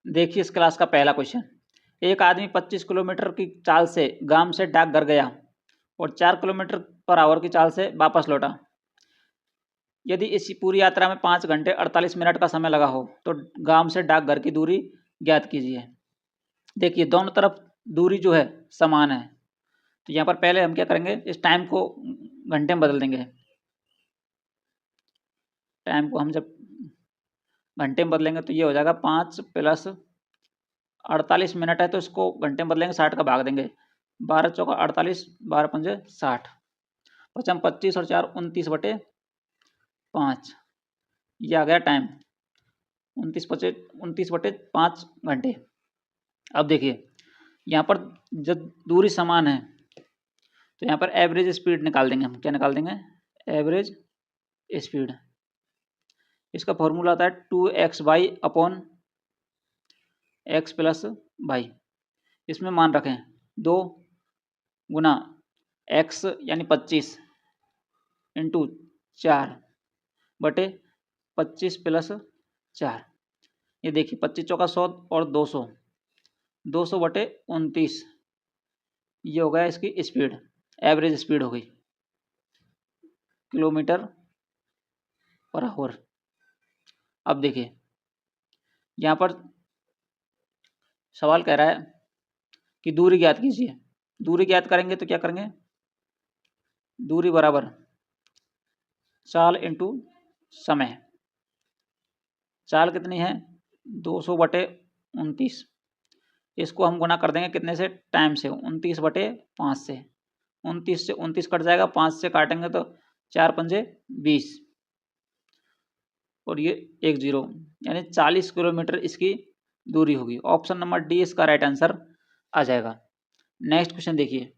देखिए इस क्लास का पहला क्वेश्चन। एक आदमी 25 किलोमीटर की चाल से गांव से डाकघर गया और 4 किलोमीटर पर आवर की चाल से वापस लौटा। यदि इस पूरी यात्रा में 5 घंटे 48 मिनट का समय लगा हो तो गांव से डाकघर की दूरी ज्ञात कीजिए। देखिए दोनों तरफ दूरी जो है समान है, तो यहाँ पर पहले हम क्या करेंगे, इस टाइम को घंटे में बदल देंगे। टाइम को हम जब घंटे में बदलेंगे तो ये हो जाएगा 5 प्लस 48 मिनट है, तो इसको घंटे में बदलेंगे 60 का भाग देंगे। 12 चौका 48, 12 पंजे 60, पचम 25 और 4 29/5। ये आ गया टाइम 29/5 घंटे। अब देखिए यहाँ पर जब दूरी समान है तो यहाँ पर एवरेज स्पीड निकाल देंगे हम। क्या निकाल देंगे? Average speed. इसका फॉर्मूला आता है 2x/x प्लस वाई। इसमें मान रखें 2 गुना x यानी 25 इंटू 4/25 प्लस 4। ये देखिए 25 चौका 100 और 200, 200/29। ये हो गया इसकी स्पीड, एवरेज स्पीड हो गई किलोमीटर पर आवर। अब देखिए यहाँ पर सवाल कह रहा है कि दूरी ज्ञात कीजिए। दूरी ज्ञात करेंगे तो क्या करेंगे, दूरी बराबर चाल इंटू समय। चाल कितनी है 200/29। इसको हम गुना कर देंगे कितने से, टाइम से, 29/5 से। 29 से 29 कट जाएगा, 5 से काटेंगे तो 4 पंजे 20 और ये 1 0, यानी 40 किलोमीटर इसकी दूरी होगी। ऑप्शन नंबर डी इसका राइट आंसर आ जाएगा। नेक्स्ट क्वेश्चन देखिए।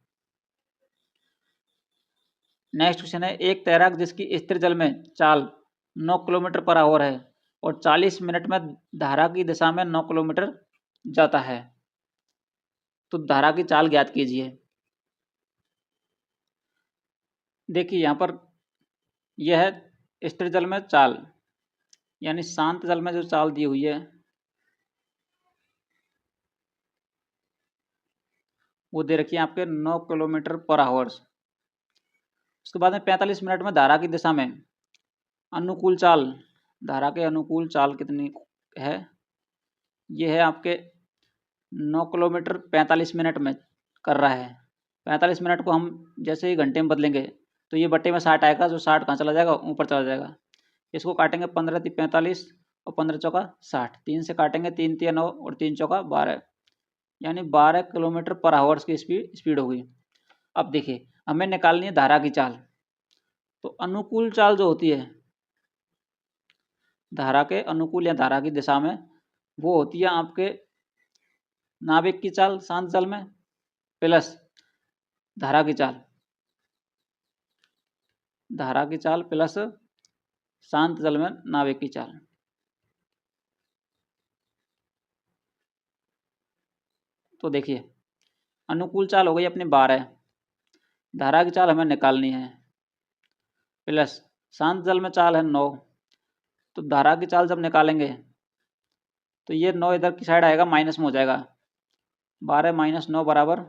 नेक्स्ट क्वेश्चन है, एक तैराक जिसकी स्थिर जल में चाल 9 किलोमीटर पर आवर है और 40 मिनट में धारा की दिशा में 9 किलोमीटर जाता है, तो धारा की चाल ज्ञात कीजिए। देखिए यहाँ पर यह है स्थिर जल में चाल, यानी शांत जल में जो चाल दी हुई है वो दे रखी है आपके 9 किलोमीटर पर आवर्स। उसके बाद में 45 मिनट में धारा की दिशा में अनुकूल चाल, धारा के अनुकूल चाल कितनी है, ये है आपके 9 किलोमीटर 45 मिनट में कर रहा है। 45 मिनट को हम जैसे ही घंटे में बदलेंगे तो ये बट्टे में 60 आएगा, जो 60 कहाँ चला जाएगा, ऊपर चला जाएगा। इसको काटेंगे 15 × 45 और 15 चौका 60, 3 से काटेंगे 3 × 9 और 3 चौका 12, यानी 12 किलोमीटर पर आवर्स की स्पीड होगी। अब देखिए हमें निकालनी है धारा की चाल, तो अनुकूल चाल जो होती है धारा के अनुकूल या धारा की दिशा में, वो होती है आपके नाविक की चाल शांत जल में प्लस धारा की चाल, धारा की चाल प्लस शांत जल में नाविक की चाल। तो देखिए अनुकूल चाल हो गई अपनी 12, धारा की चाल हमें निकालनी है, प्लस शांत जल में चाल है 9। तो धारा की चाल जब निकालेंगे तो ये 9 इधर की साइड आएगा, माइनस में हो जाएगा। 12 - 9 बराबर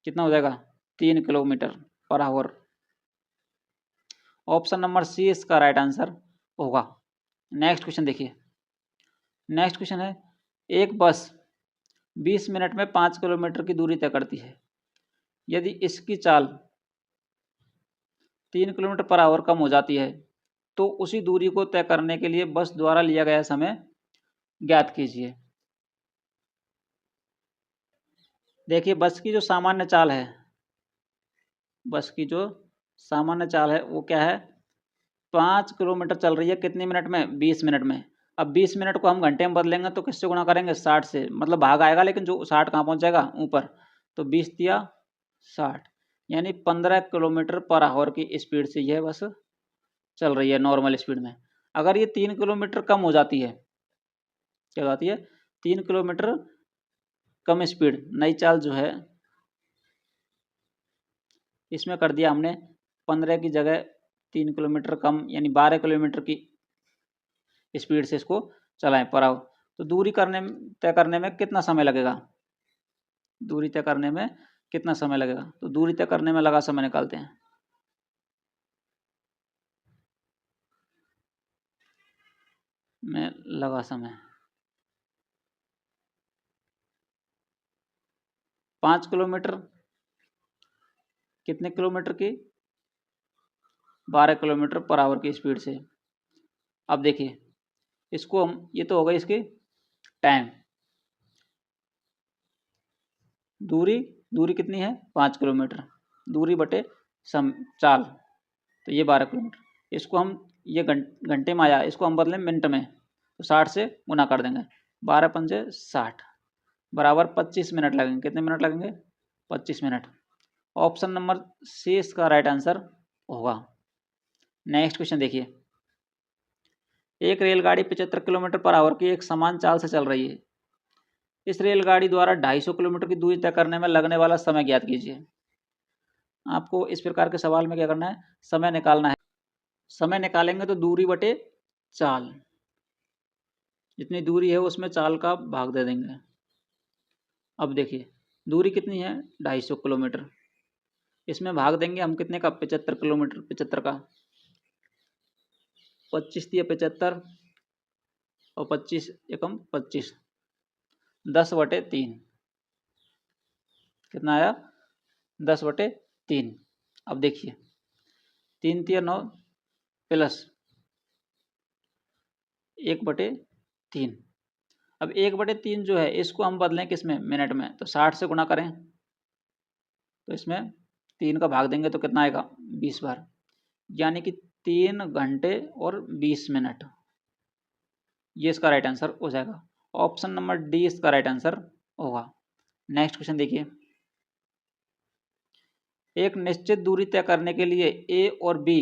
कितना हो जाएगा, 3 kilometre per hour. Option number सी इसका राइट आंसर होगा। नेक्स्ट क्वेश्चन देखिए। नेक्स्ट क्वेश्चन है, एक बस 20 मिनट में 5 किलोमीटर की दूरी तय करती है। यदि इसकी चाल 3 किलोमीटर पर आवर कम हो जाती है तो उसी दूरी को तय करने के लिए बस द्वारा लिया गया समय ज्ञात कीजिए। देखिए बस की जो सामान्य चाल है, बस की जो सामान्य चाल है वो क्या है, 5 किलोमीटर चल रही है कितने मिनट में, 20 मिनट में। अब 20 मिनट को हम घंटे में बदलेंगे तो किससे गुणा करेंगे, 60 से, मतलब भाग आएगा लेकिन जो 60 कहाँ पहुँच जाएगा, ऊपर। तो 20 × 60, यानी 15 किलोमीटर पर आवर की स्पीड से यह बस चल रही है नॉर्मल स्पीड में। अगर ये 3 किलोमीटर कम हो जाती है, क्या हो जाती है, 3 किलोमीटर कम स्पीड, नई चाल जो है इसमें कर दिया हमने 15 की जगह 3 किलोमीटर कम, यानी 12 किलोमीटर की स्पीड से इसको चलाएं पर आवर। तो दूरी तय करने में कितना समय लगेगा, दूरी तय करने में कितना समय लगेगा। तो दूरी तय करने में लगा समय निकालते हैं। में लगा समय 5 किलोमीटर, कितने किलोमीटर की, 12 किलोमीटर पर आवर की स्पीड से। अब देखिए इसको हम, ये तो हो गई इसकी टाइम, दूरी कितनी है 5 किलोमीटर, दूरी बटे चाल, तो ये 12 किलोमीटर। इसको हम, ये घंटे में आया, इसको हम बदलें मिनट में, तो 60 से गुना कर देंगे, 12 पंजे 60 बराबर 25 मिनट लगेंगे। कितने मिनट लगेंगे, 25 मिनट। ऑप्शन नंबर सी इसका राइट आंसर होगा। नेक्स्ट क्वेश्चन देखिए, एक रेलगाड़ी 75 किलोमीटर पर आवर की एक समान चाल से चल रही है। इस रेलगाड़ी द्वारा 250 किलोमीटर की दूरी तय करने में लगने वाला समय ज्ञात कीजिए। आपको इस प्रकार के सवाल में क्या करना है, समय निकालना है। समय निकालेंगे तो दूरी बटे चाल, जितनी दूरी है उसमें चाल का भाग दे देंगे। अब देखिए दूरी कितनी है 250 किलोमीटर, इसमें भाग देंगे हम कितने का, 75 किलोमीटर, 75 का 25 दिया 75 और 25 एकम 25, 10/3 कितना आया, 10/3। अब देखिए 3 तिया 9 प्लस 1/3। अब 1/3 जो है इसको हम बदलें किस में, मिनट में, तो 60 से गुणा करें, तो इसमें 3 का भाग देंगे तो कितना आएगा 20 बार, यानी कि 3 घंटे और 20 मिनट। ये इसका राइट आंसर हो जाएगा। ऑप्शन नंबर डी इसका राइट आंसर होगा। नेक्स्ट क्वेश्चन देखिए, एक निश्चित दूरी तय करने के लिए ए और बी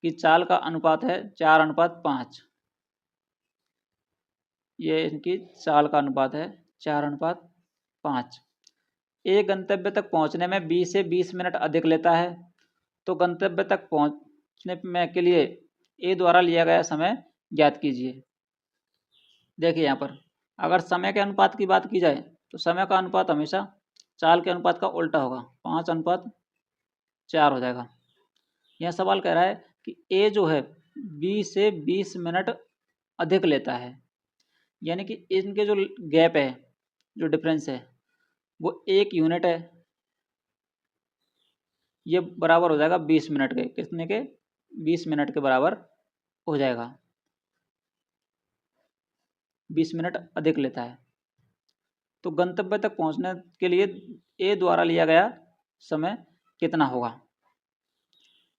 की चाल का अनुपात है 4:5। ये इनकी चाल का अनुपात है 4:5। ए गंतव्य तक पहुंचने में 20 से 20 मिनट अधिक लेता है, तो गंतव्य तक पहुंचने में के लिए ए द्वारा लिया गया समय ज्ञात कीजिए। देखिए यहाँ पर अगर समय के अनुपात की बात की जाए तो समय का अनुपात हमेशा चाल के अनुपात का उल्टा होगा, 5:4 हो जाएगा। यह सवाल कह रहा है कि ए जो है 20 से 20 मिनट अधिक लेता है, यानी कि इनके जो गैप है, जो डिफरेंस है वो 1 यूनिट है। ये बराबर हो जाएगा 20 मिनट के, कितने के, 20 मिनट के बराबर हो जाएगा, 20 मिनट अधिक लेता है। तो गंतव्य तक पहुंचने के लिए ए द्वारा लिया गया समय कितना होगा,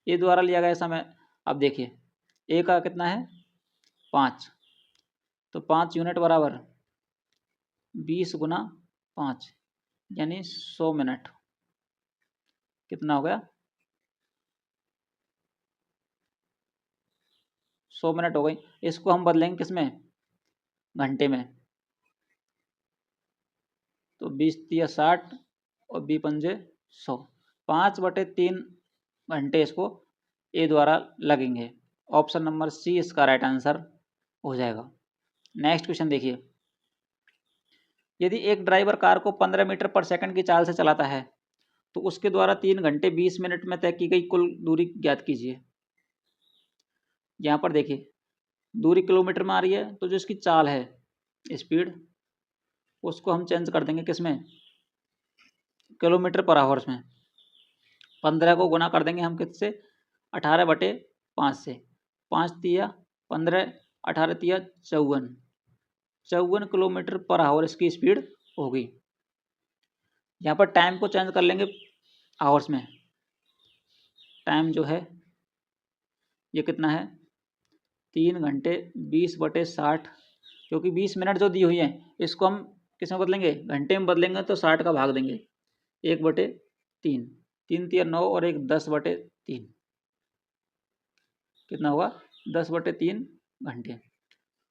ए द्वारा लिया गया समय। अब देखिए ए का कितना है 5, तो 5 यूनिट बराबर 20 गुना 5 यानी 100 मिनट, कितना हो गया 100 मिनट हो गई। इसको हम बदलेंगे किसमें, घंटे में, तो 20 तिया 60 और 20 पंजे 100, 5/3 घंटे इसको ए द्वारा लगेंगे। ऑप्शन नंबर सी इसका राइट आंसर हो जाएगा। नेक्स्ट क्वेश्चन देखिए, यदि एक ड्राइवर कार को 15 मीटर पर सेकंड की चाल से चलाता है तो उसके द्वारा 3 घंटे 20 मिनट में तय की गई कुल दूरी ज्ञात कीजिए। यहाँ पर देखिए दूरी किलोमीटर में आ रही है, तो जो इसकी चाल है स्पीड, उसको हम चेंज कर देंगे किसमें, किलोमीटर पर आवर्स में। 15 को गुना कर देंगे हम किससे, 18/5 से, 5 तिया 15, 18 तिया 54 किलोमीटर पर आवर इसकी स्पीड होगी। यहाँ पर टाइम को चेंज कर लेंगे आवर्स में, टाइम जो है ये कितना है 3 घंटे 20/60, क्योंकि 20 मिनट जो दी हुई है इसको हम किस में बदलेंगे, घंटे में बदलेंगे, तो 60 का भाग देंगे 1/3, 3 तिया 9 और 1 10/3, कितना होगा 10/3 घंटे।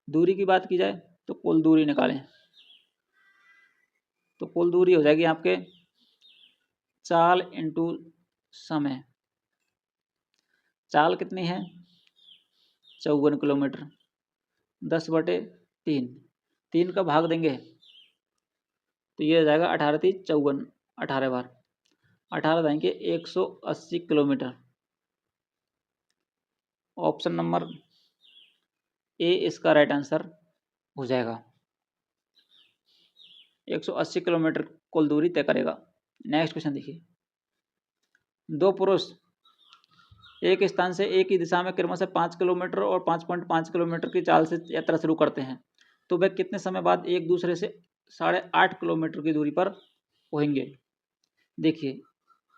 दूरी की बात की जाए तो कुल दूरी निकालें, तो कुल दूरी हो जाएगी आपके चाल इंटू समय। चाल कितनी है 54 किलोमीटर, 10/3 3 का भाग देंगे तो ये हो जाएगा 18 3 54, 18 बार 18 देंगे 180 किलोमीटर। ऑप्शन नंबर ए इसका राइट आंसर हो जाएगा। 180 किलोमीटर कुल दूरी तय करेगा। नेक्स्ट क्वेश्चन देखिए, दो पुरुष एक स्थान से एक ही दिशा में क्रमशः 5 किलोमीटर और 5.5 किलोमीटर की चाल से यात्रा शुरू करते हैं, तो वे कितने समय बाद एक दूसरे से 8.5 किलोमीटर की दूरी पर होंगे। देखिए,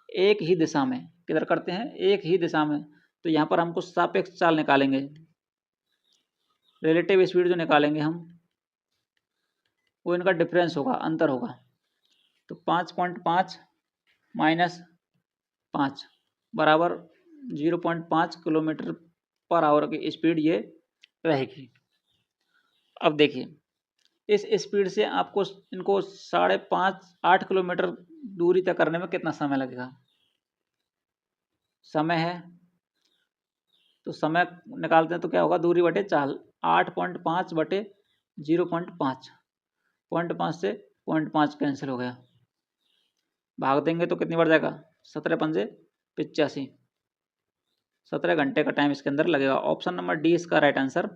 एक ही दिशा में किधर करते हैं, एक ही दिशा में, तो यहाँ पर हमको सापेक्ष चाल निकालेंगे, रिलेटिव स्पीड जो निकालेंगे हम, वो इनका डिफरेंस होगा, अंतर होगा। तो 5.5 माइनस 5 बराबर 0.5 किलोमीटर पर आवर की स्पीड ये रहेगी। अब देखिए, इस स्पीड से आपको इनको 5.5-8 किलोमीटर दूरी तय करने में कितना समय लगेगा। समय है तो समय निकालते हैं तो क्या होगा, दूरी बटे चाल, 8.5 बटे 0.5, 0.5 से 0.5 कैंसिल हो गया, भाग देंगे तो कितनी बढ़ जाएगा, 17 पंजे 85, 17 घंटे का टाइम इसके अंदर लगेगा। ऑप्शन नंबर डी इसका राइट आंसर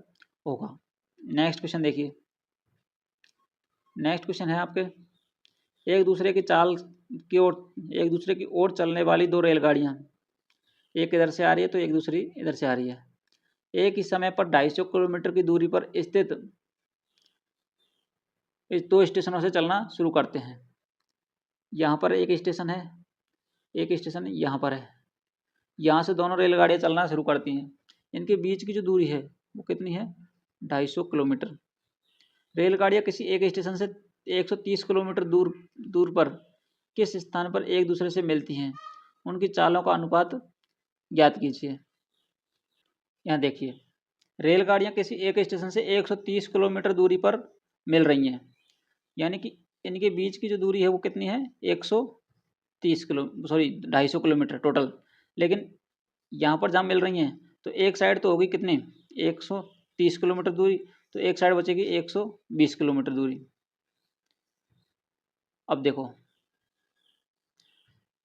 होगा। नेक्स्ट क्वेश्चन देखिए, नेक्स्ट क्वेश्चन है आपके, एक दूसरे की चाल की ओर, एक दूसरे की ओर चलने वाली दो रेलगाड़ियां, एक इधर से आ रही है तो एक दूसरी इधर से आ रही है, एक ही समय पर 250 किलोमीटर की दूरी पर स्थित इस दो स्टेशनों से चलना शुरू करते हैं। यहाँ पर एक स्टेशन है, एक स्टेशन यहाँ पर है, यहाँ से दोनों रेलगाड़ियाँ चलना शुरू करती हैं। इनके बीच की जो दूरी है वो कितनी है, 250 किलोमीटर। रेलगाड़ियाँ किसी एक स्टेशन से 130 किलोमीटर दूर पर किस स्थान पर एक दूसरे से मिलती हैं, उनकी चालों का अनुपात ज्ञात कीजिए। यहाँ देखिए, रेलगाड़ियाँ किसी एक स्टेशन से 130 किलोमीटर दूरी पर मिल रही हैं, यानी कि इनके बीच की जो दूरी है वो कितनी है, 250 किलोमीटर टोटल। लेकिन यहाँ पर जहाँ मिल रही हैं तो एक साइड तो होगी कितनी, 130 किलोमीटर दूरी, तो एक साइड बचेगी 120 किलोमीटर दूरी। अब देखो,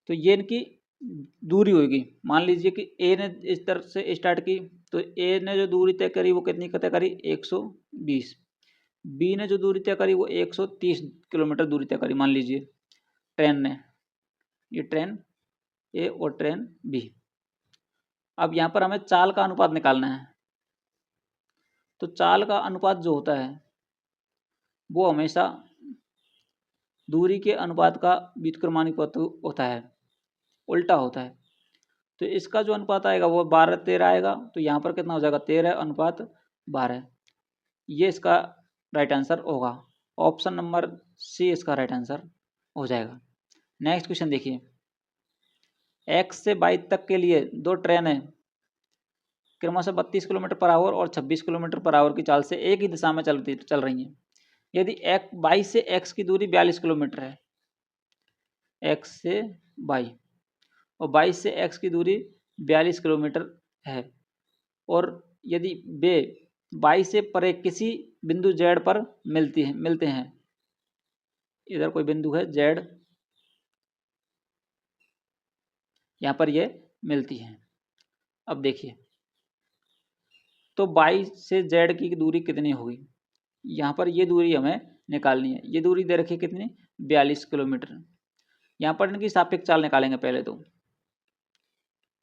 तो ये इनकी दूरी होगी। मान लीजिए कि ए ने इस तरह से स्टार्ट की, तो ए ने जो दूरी तय करी वो कितनी तय करी, 120। बी ने जो दूरी तय करी वो 130 किलोमीटर दूरी तय करी, मान लीजिए ट्रेन ने, ये ट्रेन ए और ट्रेन बी। अब यहाँ पर हमें चाल का अनुपात निकालना है, तो चाल का अनुपात जो होता है वो हमेशा दूरी के अनुपात का व्युत्क्रमानुपात होता है, उल्टा होता है। तो इसका जो अनुपात आएगा वो 12-13 आएगा, तो यहाँ पर कितना हो जाएगा, 13:12। ये इसका राइट आंसर होगा। ऑप्शन नंबर सी इसका राइट आंसर हो जाएगा। नेक्स्ट क्वेश्चन देखिए, एक्स से वाई तक के लिए दो ट्रेनें क्रमशः 32 किलोमीटर पर आवर और 26 किलोमीटर पर आवर की चाल से एक ही दिशा में चल रही हैं। यदि वाई से एक्स की दूरी 42 किलोमीटर है, एक्स से वाई, और 22 से एक्स की दूरी 42 किलोमीटर है, और यदि वे 22 से परे किसी बिंदु जेड पर मिलते हैं, इधर कोई बिंदु है जेड, यहाँ पर ये मिलती हैं। अब देखिए, तो 22 से जेड की दूरी कितनी होगी, यहाँ पर ये दूरी हमें निकालनी है। ये दूरी दे रखी है कितनी, 42 किलोमीटर। यहाँ पर इनकी सापेक्ष चाल निकालेंगे। पहले तो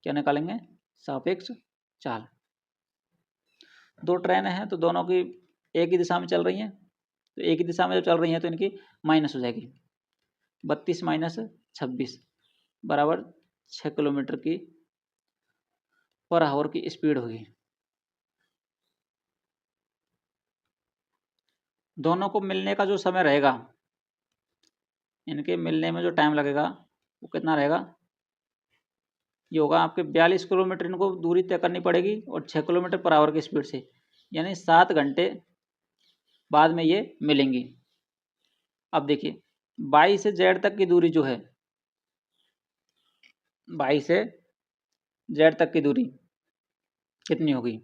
क्या निकालेंगे, सापेक्ष चाल। दो ट्रेन हैं तो दोनों की एक ही दिशा में चल रही हैं, तो एक ही दिशा में जब चल रही हैं तो इनकी माइनस हो जाएगी, 32 माइनस 26 बराबर 6 किलोमीटर की पर आवर की स्पीड होगी। दोनों को मिलने का जो समय रहेगा, इनके मिलने में जो टाइम लगेगा वो कितना रहेगा, ये होगा आपके 42 किलोमीटर इनको दूरी तय करनी पड़ेगी और 6 किलोमीटर पर आवर की स्पीड से, यानी 7 घंटे बाद में ये मिलेंगी। अब देखिए, 22 से जेड तक की दूरी जो है, 22 से जेड तक की दूरी कितनी होगी,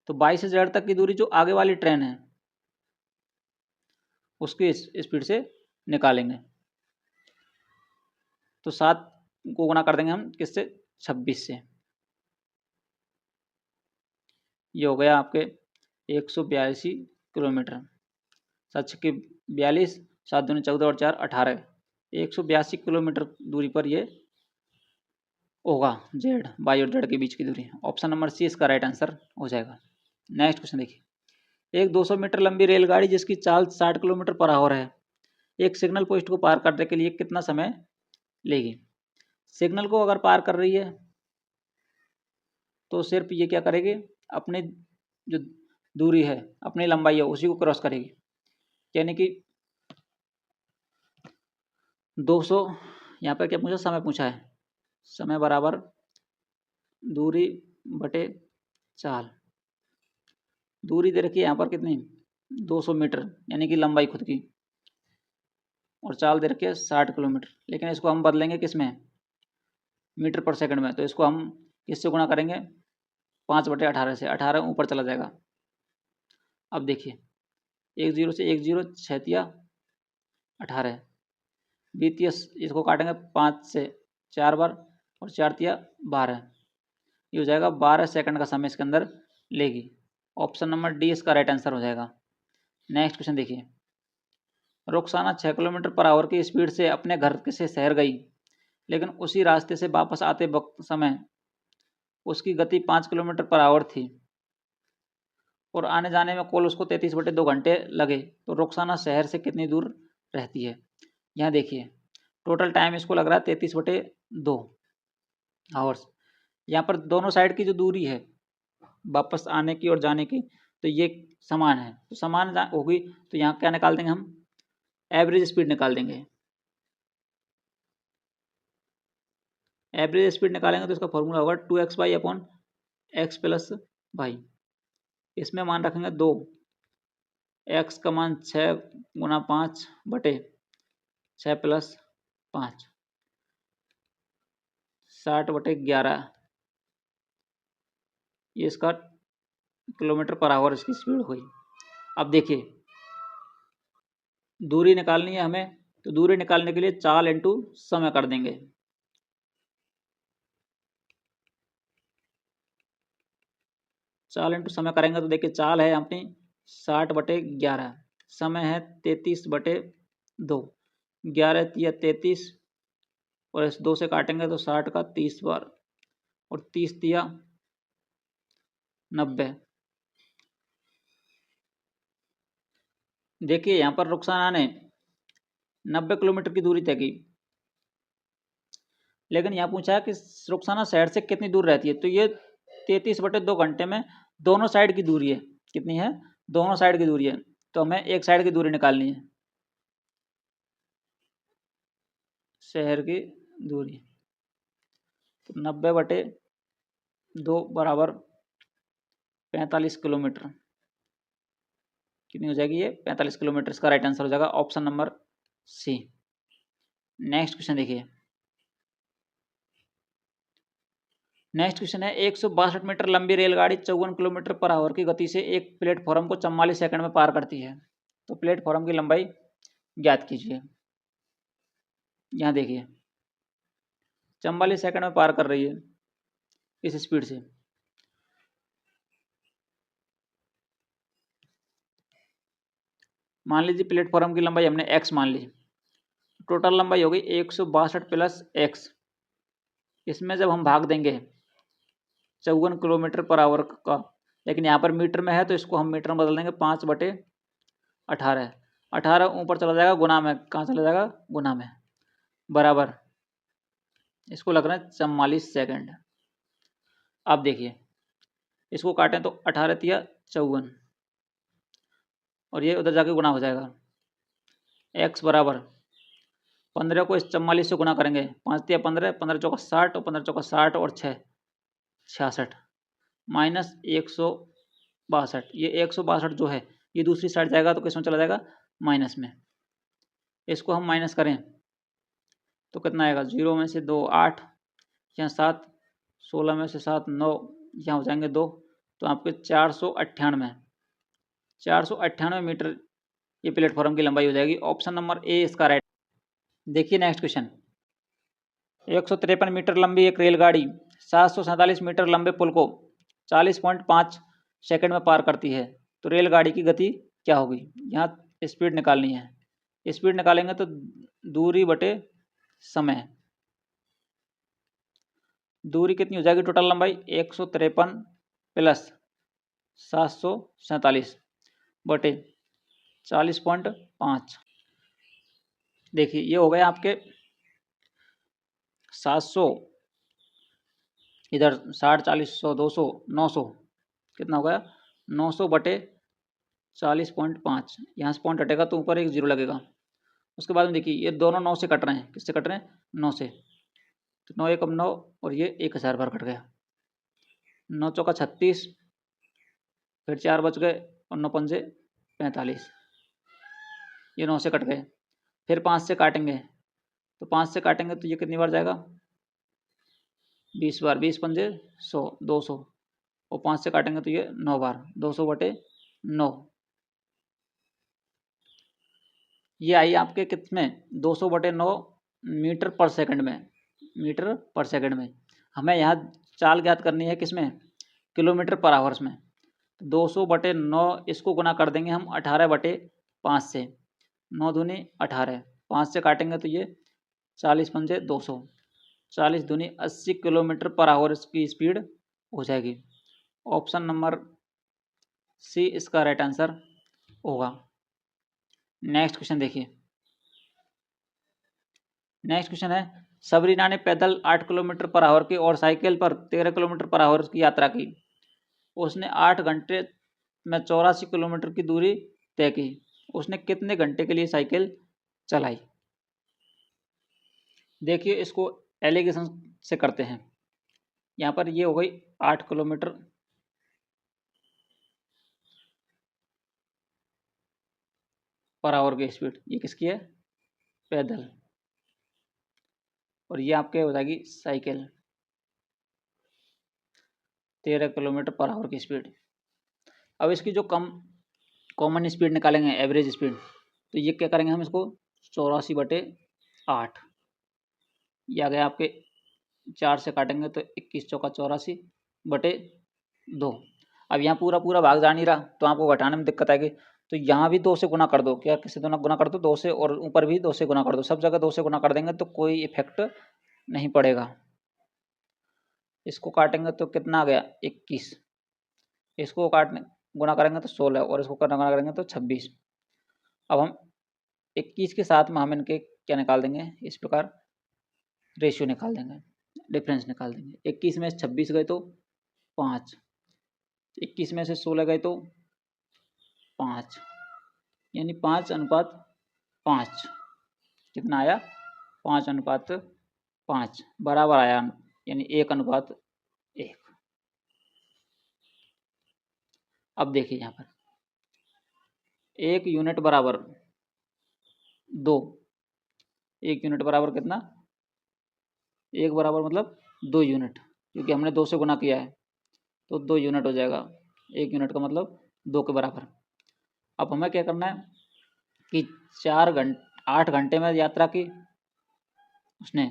तो 22 से जेड तक की दूरी जो आगे वाली ट्रेन है उसकी स्पीड से निकालेंगे। तो 7 को गुना कर देंगे हम किससे, 26 से। ये हो गया आपके 182 किलोमीटर। 7 छक्के 42, 7 दूनी 14 और 4 18, 182 किलोमीटर दूरी पर ये होगा जेड, वाई और जेड के बीच की दूरी। ऑप्शन नंबर सी इसका राइट आंसर हो जाएगा। नेक्स्ट क्वेश्चन देखिए, एक 200 मीटर लंबी रेलगाड़ी जिसकी चाल 60 किलोमीटर पर आवर है, एक सिग्नल पोस्ट को पार करने के लिए कितना समय लेगी। सिग्नल को अगर पार कर रही है तो सिर्फ ये क्या करेगी, अपनी जो दूरी है, अपनी लंबाई है, उसी को क्रॉस करेगी। यानी कि 200, यहाँ पर क्या पूछा, समय पूछा है, समय बराबर दूरी बटे चाल। दूरी दे रखी है यहाँ पर कितनी, 200 मीटर, यानी कि लंबाई खुद की, और चाल दे रखी है 60 किलोमीटर। लेकिन इसको हम बदलेंगे किस में, मीटर पर सेकंड में। तो इसको हम किससे गुणा करेंगे, 5/18 से, 18 ऊपर चला जाएगा। अब देखिए, 1 0 से 1 0, 6 18, द्वितीय इसको काटेंगे 5 से 4 बार, और 4 12, ये हो जाएगा 12 सेकंड का समय इसके अंदर लेगी। ऑप्शन नंबर डी इसका राइट आंसर हो जाएगा। नेक्स्ट क्वेश्चन देखिए, रुखसाना 6 किलोमीटर पर आवर की स्पीड से अपने घर से शहर गई, लेकिन उसी रास्ते से वापस आते वक्त समय उसकी गति 5 किलोमीटर पर आवर थी और आने जाने में कुल उसको 33/2 घंटे लगे, तो रुखसाना शहर से कितनी दूर रहती है। यहाँ देखिए, टोटल टाइम इसको लग रहा है 33/2 आवर्स। यहाँ पर दोनों साइड की जो दूरी है वापस आने की और जाने की, तो ये समान है, तो समान होगी, तो यहाँ क्या निकाल देंगे हम, एवरेज स्पीड निकाल देंगे। एवरेज स्पीड निकालेंगे तो इसका फॉर्मूला होगा 2x/x + y। इसमें मान रखेंगे 2, x का मान 6 × 5 बटे 6 + 5, 60/11, ये इसका किलोमीटर पर आवर इसकी स्पीड हुई। अब देखिए, दूरी निकालनी है हमें, तो दूरी निकालने के लिए चाल इंटू समय कर देंगे। चाल इंटू समय करेंगे तो देखिए, चाल है अपनी 60/11, समय है 33/2, 11 × 33, और इस 2 से काटेंगे तो 60 का 30 बार, और 30 × 90। देखिए, यहाँ पर रुखसाना ने 90 किलोमीटर की दूरी तय की, लेकिन यहाँ पूछा है कि रुखसाना शहर से कितनी दूर रहती है, तो ये 33/2 घंटे में दोनों साइड की दूरी है, कितनी है, दोनों साइड की दूरी है, तो हमें एक साइड की दूरी निकालनी है, शहर की दूरी। तो 90/2 बराबर 45 किलोमीटर, कितनी हो जाएगी ये, 45 किलोमीटर। इसका राइट आंसर हो जाएगा option number C. Next question देखिए, नेक्स्ट क्वेश्चन है, 162 मीटर लंबी रेलगाड़ी 54 किलोमीटर पर आवर की गति से एक प्लेटफॉर्म को 44 सेकंड में पार करती है, तो प्लेटफॉर्म की लंबाई ज्ञात कीजिए। यहाँ देखिए, 44 सेकंड में पार कर रही है इस स्पीड से। मान लीजिए प्लेटफॉर्म की लंबाई हमने x मान ली, टोटल लंबाई होगी 162 + x। इसमें जब हम भाग देंगे 54 किलोमीटर पर आवर का, लेकिन यहाँ पर मीटर में है तो इसको हम मीटर में बदल देंगे, 5/18, 18 ऊपर चला जाएगा, गुना में कहाँ चला जाएगा, गुना में, बराबर, इसको लग रहा है 44 सेकंड। अब देखिए, इसको काटें तो 18 × 54, और ये उधर जाके गुना हो जाएगा, x बराबर 15 को इस 44 से गुना करेंगे, 5 × 15, 15 चौका 60, और 15 चौका 60 और 6 66, माइनस 162। ये 162 जो है ये दूसरी साइड जाएगा तो किसमें चला जाएगा, माइनस में। इसको हम माइनस करें तो कितना आएगा, 0 में से 2 8, यहाँ 7, 16 में से 7 9, यहाँ हो जाएंगे 2, तो आपके 498 मीटर ये प्लेटफॉर्म की लंबाई हो जाएगी। ऑप्शन नंबर ए इसका राइट। देखिए नेक्स्ट क्वेश्चन, 153 मीटर लंबी एक रेलगाड़ी 747 मीटर लंबे पुल को 40.5 सेकंड में पार करती है, तो रेलगाड़ी की गति क्या होगी? यहाँ स्पीड निकालनी है। स्पीड निकालेंगे तो दूरी बटे समय, दूरी कितनी हो जाएगी? टोटल लंबाई 153 प्लस 747 बटे 40.5। देखिए ये हो गए आपके 700, इधर 60, 40, 100, 200, 900, कितना हो गया? 900 बटे 40.5। यहाँ से पॉइंट हटेगा तो ऊपर एक जीरो लगेगा। उसके बाद में देखिए ये दोनों 9 से कट रहे हैं। किससे कट रहे हैं? 9 से। तो 9 एकम 9 और ये 1000 बार कट गया। 9 चौका 36, फिर 4 बच गए और 9 पंजे 45। ये 9 से कट गए। फिर 5 से काटेंगे, तो 5 से काटेंगे तो ये कितनी बार जाएगा? 20 बार। 20 पंजे 100, 200, और 5 से काटेंगे तो ये 9 बार, 200 बटे 9। ये आई आपके कितने? 200 बटे 9 मीटर पर सेकंड में। मीटर पर सेकंड में हमें यहाँ चाल ज्ञात करनी है, किसमें? किलोमीटर पर आवर्स में। 200 बटे 9 इसको गुना कर देंगे हम 18 बटे 5 से। 9 दूनी 18, 5 से काटेंगे तो ये 40 पंजे 200, 40 दूनी 80 किलोमीटर पर आवर की स्पीड हो जाएगी। ऑप्शन नंबर सी इसका राइट आंसर होगा। नेक्स्ट क्वेश्चन देखिए। नेक्स्ट क्वेश्चन है, सबरीना ने पैदल 8 किलोमीटर पर आवर की और साइकिल पर 13 किलोमीटर पर आवर की यात्रा की। उसने 8 घंटे में 84 किलोमीटर की दूरी तय की। उसने कितने घंटे के लिए साइकिल चलाई? देखिए इसको एलिगेशन से करते हैं। यहाँ पर ये हो गई 8 किलोमीटर पर आवर की स्पीड, ये किसकी है? पैदल। और ये आपके हो जाएगी साइकिल, 13 किलोमीटर पर आवर की स्पीड। अब इसकी जो कॉमन स्पीड निकालेंगे, एवरेज स्पीड, तो ये क्या करेंगे हम इसको 84 बटे 8, ये आ गया आपके 4 से काटेंगे तो 21 चौका 84 बटे 2। अब यहाँ पूरा पूरा भाग जा नहीं रहा तो आपको घटाने में दिक्कत आएगी, तो यहाँ भी 2 से गुना कर दो। क्या किसी दोनों गुना कर दो 2 से, और ऊपर भी 2 से गुना कर दो। सब जगह 2 से गुना कर देंगे तो कोई इफेक्ट नहीं पड़ेगा। इसको काटेंगे तो कितना आ गया? 21। इसको काटने गुना करेंगे तो 16, और इसको गुना करेंगे तो 26। अब हम 21 के साथ में हम इनके क्या निकाल देंगे? इस प्रकार रेशियो निकाल देंगे, डिफरेंस निकाल देंगे। 21 में से 26 गए तो 5, 21 में से 16 गए तो 5, यानी 5:5। कितना आया? 5:5 बराबर आया, यानी 1:1। अब देखिए यहाँ पर 1 यूनिट बराबर 2। 1 यूनिट बराबर कितना? 1 बराबर मतलब 2 यूनिट, क्योंकि हमने 2 से गुना किया है तो 2 यूनिट हो जाएगा। 1 यूनिट का मतलब 2 के बराबर। अब हमें क्या करना है कि 8 घंटे में यात्रा की उसने,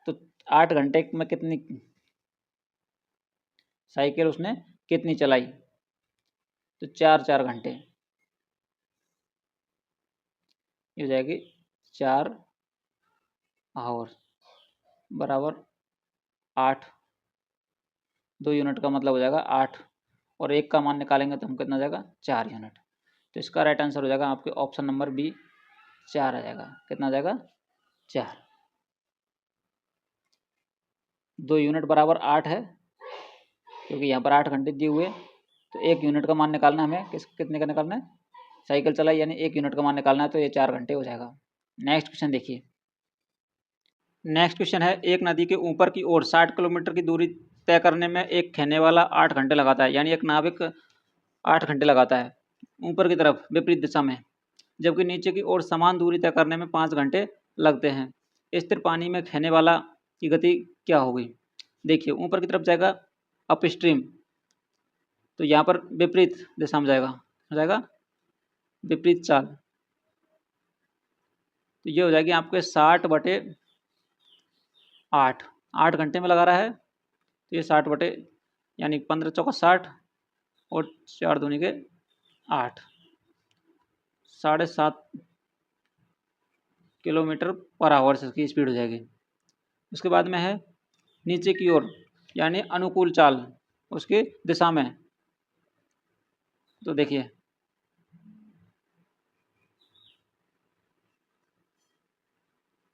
तो 8 घंटे में कितनी साइकिल उसने कितनी चलाई? तो 4 घंटे, ये हो जाएगी 4 आवर बराबर 8। 2 यूनिट का मतलब हो जाएगा 8, और 1 का मान निकालेंगे तो हम कितना जाएगा? 4 यूनिट। तो इसका राइट आंसर हो जाएगा आपके ऑप्शन नंबर बी, 4 आ जाएगा। कितना आ जाएगा? 4। 2 यूनिट बराबर 8 है, क्योंकि यहाँ पर 8 घंटे दिए हुए, तो 1 यूनिट का मान निकालना है हमें। कितने का निकालना है? साइकिल चलाई यानी 1 यूनिट का मान निकालना है, तो ये 4 घंटे हो जाएगा। नेक्स्ट क्वेश्चन देखिए। नेक्स्ट क्वेश्चन है, एक नदी के ऊपर की ओर 60 किलोमीटर की दूरी तय करने में एक खेने वाला 8 घंटे लगाता है, यानी एक नाविक 8 घंटे लगाता है ऊपर की तरफ विपरीत दिशा में, जबकि नीचे की ओर समान दूरी तय करने में 5 घंटे लगते हैं। स्थिर पानी में खेने वाला की गति क्या होगी? देखिए ऊपर की तरफ जाएगा अपस्ट्रीम, तो यहाँ पर विपरीत दिशा में जाएगा, हो जाएगा विपरीत चाल, तो ये हो जाएगी आपके 60/8, 8 घंटे में लगा रहा है तो ये 60 बटे यानी 15 चौका 60 और 4 दूनी के 8, 7.5 किलोमीटर पर आवर से इसकी स्पीड हो जाएगी। उसके बाद में है नीचे की ओर यानी अनुकूल चाल उसकी दिशा में, तो देखिए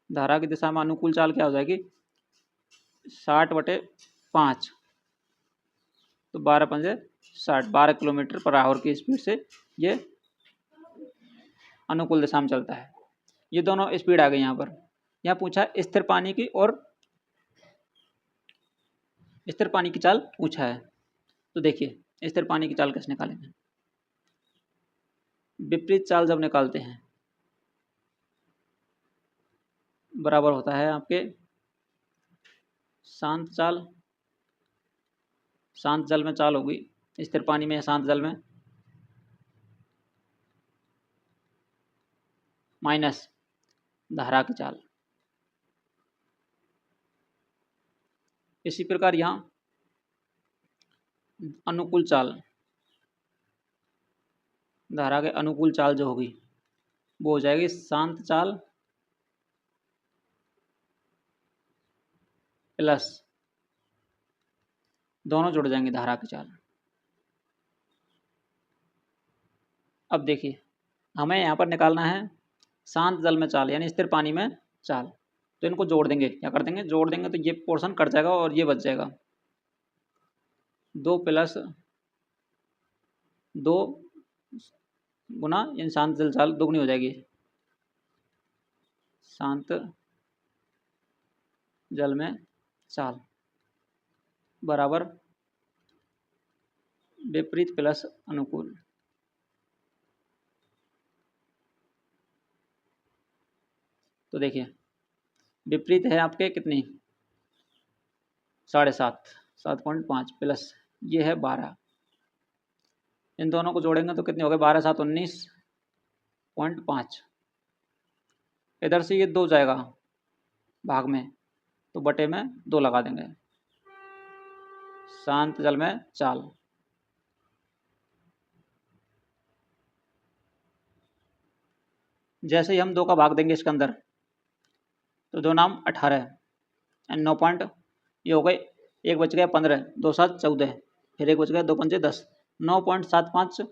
धारा की दिशा में अनुकूल चाल क्या हो जाएगी 60/5, तो 12×5 = 12 किलोमीटर पर आवर की स्पीड से ये अनुकूल दिशा में चलता है। ये दोनों स्पीड आ गई यहाँ पर। यहाँ पूछा स्थिर पानी की और स्थिर पानी की चाल पूछा है, तो देखिए स्थिर पानी की चाल कैसे निकालेंगे। विपरीत चाल जब निकालते हैं बराबर होता है आपके शांत चाल, शांत जल में चाल होगी स्थिर पानी में या शांत जल में, माइनस धारा की चाल। इसी प्रकार यहाँ अनुकूल चाल, धारा के अनुकूल चाल जो होगी वो हो जाएगी शांत चाल प्लस दोनों जुड़ जाएंगे धारा की चाल। अब देखिए हमें यहाँ पर निकालना है शांत जल में चाल यानी स्थिर पानी में चाल, तो इनको जोड़ देंगे, क्या कर देंगे जोड़ देंगे, तो ये पोर्शन कट जाएगा और ये बच जाएगा 2 + 2 गुना यानी शांत जल चाल दोगुनी हो जाएगी, शांत जल में चाल बराबर विपरीत प्लस अनुकूल। तो देखिए विपरीत है आपके कितनी 7.5, 7.5 प्लस ये है 12, इन दोनों को जोड़ेंगे तो कितने हो गए 12 7 19.5। इधर से ये 2 जाएगा भाग में तो बटे में 2 लगा देंगे, शांत जल में चाल। जैसे ही हम 2 का भाग देंगे इसके अंदर तो 2 नाम 18 एंड 9 पॉइंट ये हो गए, एक बच गया 15, 2 7 14, फिर एक बच गया 2 पंजे 10, 9.75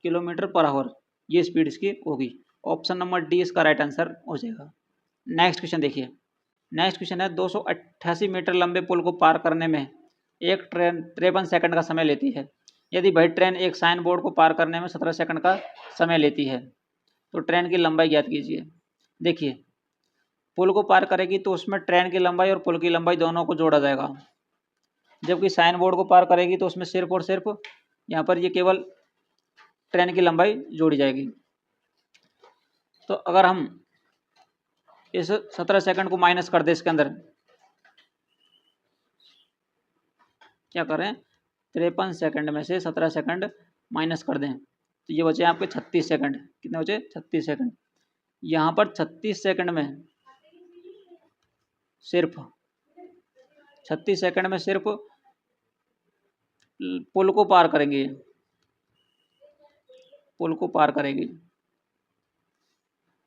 किलोमीटर पर आवर ये स्पीड इसकी होगी। ऑप्शन नंबर डी इसका राइट आंसर हो जाएगा। नेक्स्ट क्वेश्चन देखिए, नेक्स्ट क्वेश्चन है 288 मीटर लंबे पुल को पार करने में एक ट्रेन 53 सेकंड का समय लेती है। यदि वही ट्रेन एक साइन बोर्ड को पार करने में 17 सेकंड का समय लेती है तो ट्रेन की लंबाई ज्ञात कीजिए। देखिए पुल को पार करेगी तो उसमें ट्रेन की लंबाई और पुल की लंबाई दोनों को जोड़ा जाएगा, जबकि साइन बोर्ड को पार करेगी तो उसमें सिर्फ और सिर्फ यहाँ पर ये केवल ट्रेन की लंबाई जोड़ी जाएगी। तो अगर हम इस 17 सेकंड को माइनस कर दें इसके अंदर, क्या करें 53 सेकंड में से 17 सेकंड माइनस कर दें तो ये बचे आपके 36 सेकंड। कितने बचे 36 सेकंड। यहाँ पर 36 सेकंड में सिर्फ 36 सेकंड में सिर्फ पुल को पार करेंगे, पुल को पार करेगी,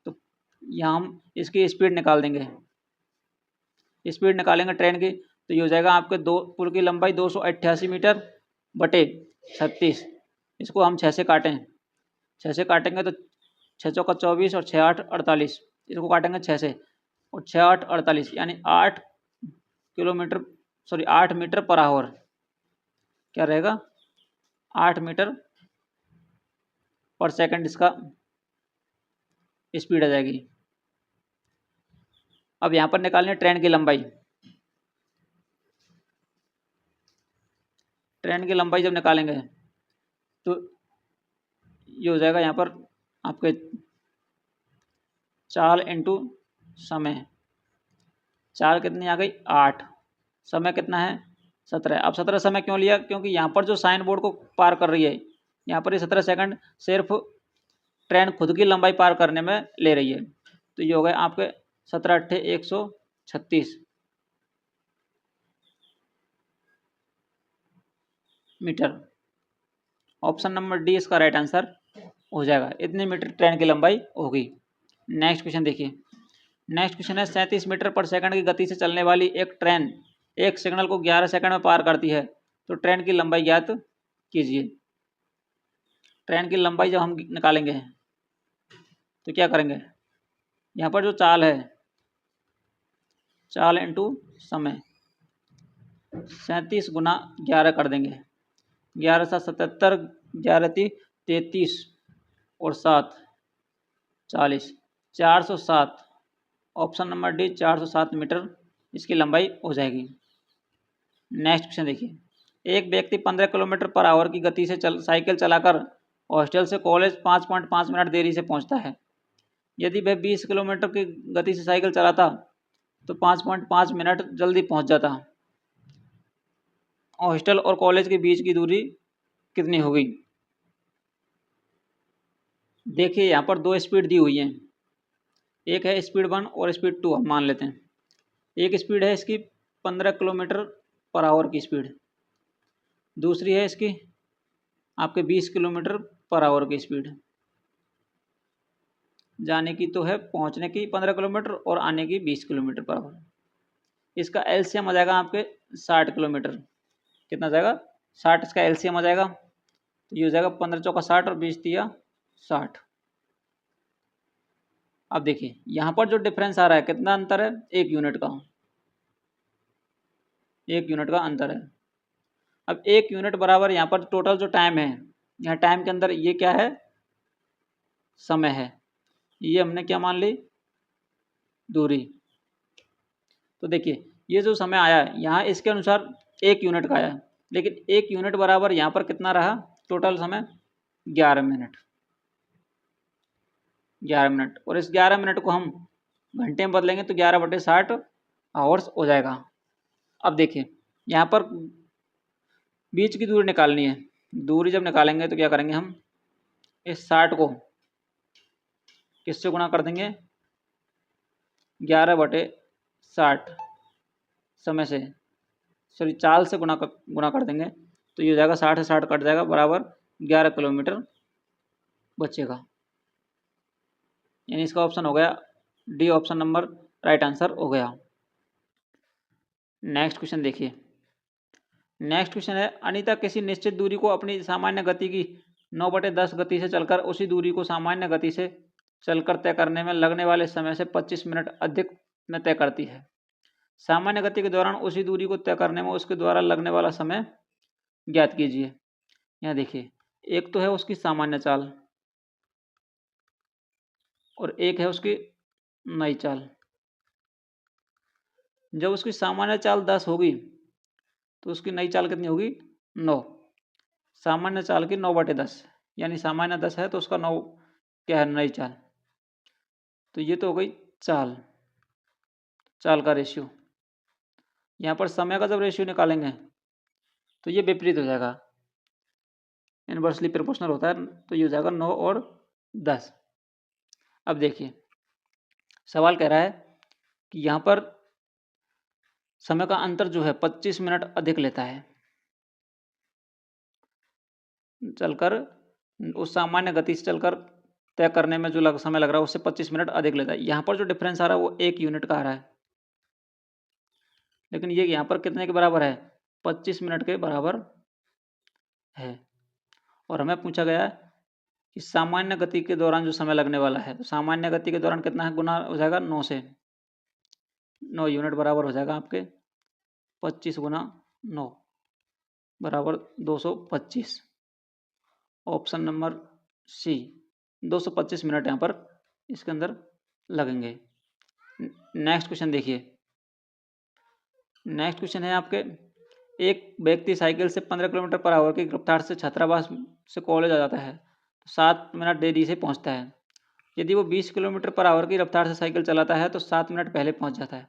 तो यहाँ हम इसकी स्पीड निकाल देंगे, स्पीड निकालेंगे ट्रेन की तो ये हो जाएगा आपके पुल की लंबाई 288 मीटर बटे 36। इसको हम 6 से काटें, 6 से काटेंगे तो 6 चौका 24 और 6 8 48, इसको काटेंगे 6 से और 6 8 48 यानी 8 मीटर पर आवर क्या रहेगा 8 मीटर पर सेकंड इसका स्पीड आ जाएगी। अब यहाँ पर निकालनी है ट्रेन की लंबाई। ट्रेन की लंबाई जब निकालेंगे तो ये हो जाएगा यहाँ पर आपके चाल इंटू समय, चाल कितनी आ गई 8, समय कितना है 17। अब 17 समय क्यों लिया, क्योंकि यहाँ पर जो साइन बोर्ड को पार कर रही है यहाँ पर ये 17 सेकंड सिर्फ ट्रेन खुद की लंबाई पार करने में ले रही है। तो ये हो गए आपके 17 अट्ठे 136 मीटर। ऑप्शन नंबर डी इसका राइट आंसर हो जाएगा। इतने मीटर ट्रेन की लंबाई होगी। नेक्स्ट क्वेश्चन देखिए। नेक्स्ट क्वेश्चन है 37 मीटर पर सेकंड की गति से चलने वाली एक ट्रेन एक सिग्नल को 11 सेकंड में पार करती है, तो ट्रेन की लंबाई ज्ञात कीजिए। ट्रेन की लंबाई जब हम निकालेंगे तो क्या करेंगे, यहाँ पर जो चाल है, चाल इंटू समय, 37 गुना 11 कर देंगे। 11 7 77, 11 33 और 7 40, 407। ऑप्शन नंबर डी 407 मीटर इसकी लंबाई हो जाएगी। नेक्स्ट क्वेश्चन देखिए। एक व्यक्ति 15 किलोमीटर पर आवर की गति से साइकिल चलाकर हॉस्टल से कॉलेज 5.5 मिनट देरी से पहुंचता है। यदि वह 20 किलोमीटर की गति से साइकिल चलाता तो 5.5 मिनट जल्दी पहुंच जाता। हॉस्टल और कॉलेज के बीच की दूरी कितनी होगी। देखिए यहाँ पर दो स्पीड दी हुई है, एक है स्पीड 1 और स्पीड 2 हम मान लेते हैं। एक स्पीड है इसकी 15 किलोमीटर पर आवर की स्पीड, दूसरी है इसकी आपके 20 किलोमीटर पर आवर की स्पीड। जाने की तो है, पहुंचने की 15 किलोमीटर और आने की 20 किलोमीटर पर आवर। इसका एलसीएम आ जाएगा आपके 60 किलोमीटर। कितना जाएगा, 60 इसका एलसीएम आ जाएगा। तो ये हो जाएगा 15 चौका 60 और 20 दिया 60। अब देखिए यहाँ पर जो डिफरेंस आ रहा है, कितना अंतर है, 1 यूनिट का, 1 यूनिट का अंतर है। अब 1 यूनिट बराबर यहाँ पर टोटल जो टाइम है, यहाँ टाइम के अंदर ये क्या है, समय है, ये हमने क्या मान ली, दूरी। तो देखिए ये जो समय आया है यहाँ इसके अनुसार 1 यूनिट का आया, लेकिन 1 यूनिट बराबर यहाँ पर कितना रहा, टोटल समय 11 मिनट, 11 मिनट। और इस 11 मिनट को हम घंटे में बदलेंगे तो 11/60 आवर्स हो जाएगा। अब देखिए यहाँ पर बीच की दूरी निकालनी है। दूरी जब निकालेंगे तो क्या करेंगे, हम इस 60 को किससे गुणा कर देंगे, 11/60 समय से, सॉरी चाल से गुणा कर देंगे। तो ये हो जाएगा 60 से 60 कट जाएगा, बराबर 11 किलोमीटर बचेगा। यानी इसका ऑप्शन हो गया D, option number right answer हो गया। नेक्स्ट क्वेश्चन देखिए। नेक्स्ट क्वेश्चन है, अनीता किसी निश्चित दूरी को अपनी सामान्य गति की 9/10 गति से चलकर उसी दूरी को सामान्य गति से चलकर तय करने में लगने वाले समय से 25 मिनट अधिक में तय करती है। सामान्य गति के दौरान उसी दूरी को तय करने में उसके द्वारा लगने वाला समय ज्ञात कीजिए। यहाँ देखिए एक तो है उसकी सामान्य चाल और एक है उसकी नई चाल। जब उसकी सामान्य चाल 10 होगी तो उसकी नई चाल कितनी होगी, 9। सामान्य चाल की 9/10, यानी सामान्य 10 है तो उसका 9 क्या है, नई चाल। तो ये तो हो गई चाल, चाल का रेशियो। यहाँ पर समय का जब रेशियो निकालेंगे तो ये विपरीत हो जाएगा, इनवर्सली प्रोपोर्शनल होता है। तो ये हो जाएगा 9 और 10। अब देखिए सवाल कह रहा है कि यहाँ पर समय का अंतर जो है 25 मिनट अधिक लेता है चलकर, उस सामान्य गति से चलकर तय करने में जो समय लग रहा है उससे 25 मिनट अधिक लेता है। यहाँ पर जो डिफरेंस आ रहा है वो 1 यूनिट का आ रहा है, लेकिन ये यहाँ पर कितने के बराबर है, 25 मिनट के बराबर है। और हमें पूछा गया है कि सामान्य गति के दौरान जो समय लगने वाला है, तो सामान्य गति के दौरान कितना है, गुना हो जाएगा 9 से, 9 यूनिट बराबर हो जाएगा आपके 25 गुना 9 बराबर 225। ऑप्शन नंबर सी 225 मिनट यहाँ पर इसके अंदर लगेंगे। नेक्स्ट क्वेश्चन देखिए। नेक्स्ट क्वेश्चन है आपके, एक व्यक्ति साइकिल से 15 किलोमीटर पर आवर की रफ्तार से छात्रावास से कॉलेज आ जाता है तो 7 मिनट देरी से पहुंचता है। यदि वो 20 किलोमीटर पर आवर की रफ्तार से साइकिल चलाता है तो 7 मिनट पहले पहुंच जाता है।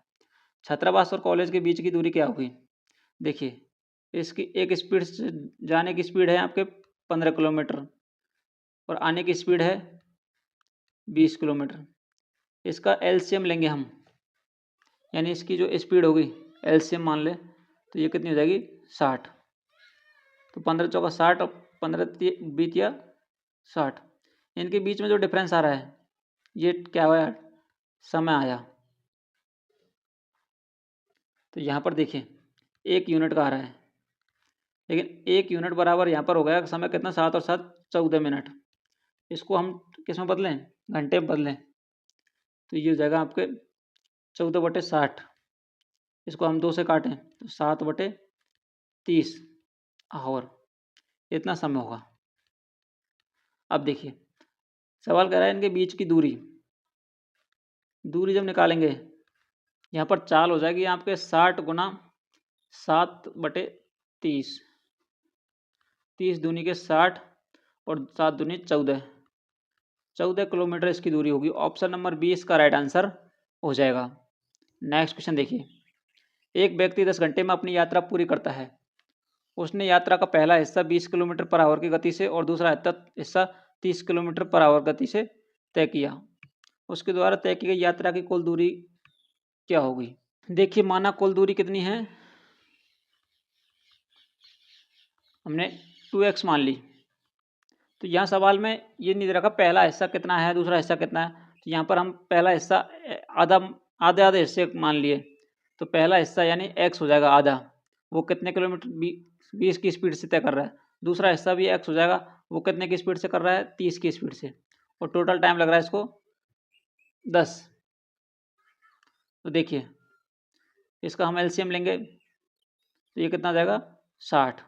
छात्रावास और कॉलेज के बीच की दूरी क्या होगी। देखिए इसकी एक स्पीड से जाने की स्पीड है आपके 15 किलोमीटर और आने की स्पीड है 20 किलोमीटर। इसका एलसीएम लेंगे हम, यानी इसकी जो स्पीड होगी एलसीएम मान ले तो ये कितनी हो जाएगी 60। तो 15 चौका 60 और 15 बीत या 60, इनके बीच में जो डिफरेंस आ रहा है ये क्या हुआ, समय आया। तो यहाँ पर देखिए 1 यूनिट का आ रहा है, लेकिन 1 यूनिट बराबर यहाँ पर हो गया समय कितना, 7 और 7 14 मिनट। इसको हम किस में बदलें, घंटे में बदलें, तो ये हो जाएगा आपके 14/60। इसको हम 2 से काटें तो 7/30 आवर, इतना समय होगा। अब देखिए सवाल कह रहा है इनके बीच की दूरी, दूरी जब निकालेंगे यहाँ पर चाल हो जाएगी आपके 60 गुना 7/30, 30 दूनी के 60 और 7 दूनी 14 किलोमीटर इसकी दूरी होगी। ऑप्शन नंबर 20 का राइट आंसर हो जाएगा। नेक्स्ट क्वेश्चन देखिए, एक व्यक्ति 10 घंटे में अपनी यात्रा पूरी करता है। उसने यात्रा का पहला हिस्सा 20 किलोमीटर पर आवर की गति से और दूसरा हिस्सा 30 किलोमीटर पर आवर गति से तय किया। उसके द्वारा तय की गई यात्रा की कुल दूरी क्या होगी। देखिए माना कुल दूरी कितनी है, हमने 2x मान ली। तो यहाँ सवाल में ये नहीं दे रखा पहला हिस्सा कितना है दूसरा हिस्सा कितना है, तो यहाँ पर हम पहला हिस्सा आधे आधे हिस्से मान लिए। तो पहला हिस्सा यानी x हो जाएगा आधा, वो कितने किलोमीटर 20 की स्पीड से तय कर रहा है। दूसरा हिस्सा भी x हो जाएगा, वो कितने की स्पीड से कर रहा है, 30 की स्पीड से। और टोटल टाइम लग रहा है इसको 10। तो देखिए इसका हम एलसीएम लेंगे तो ये कितना आ जाएगा 60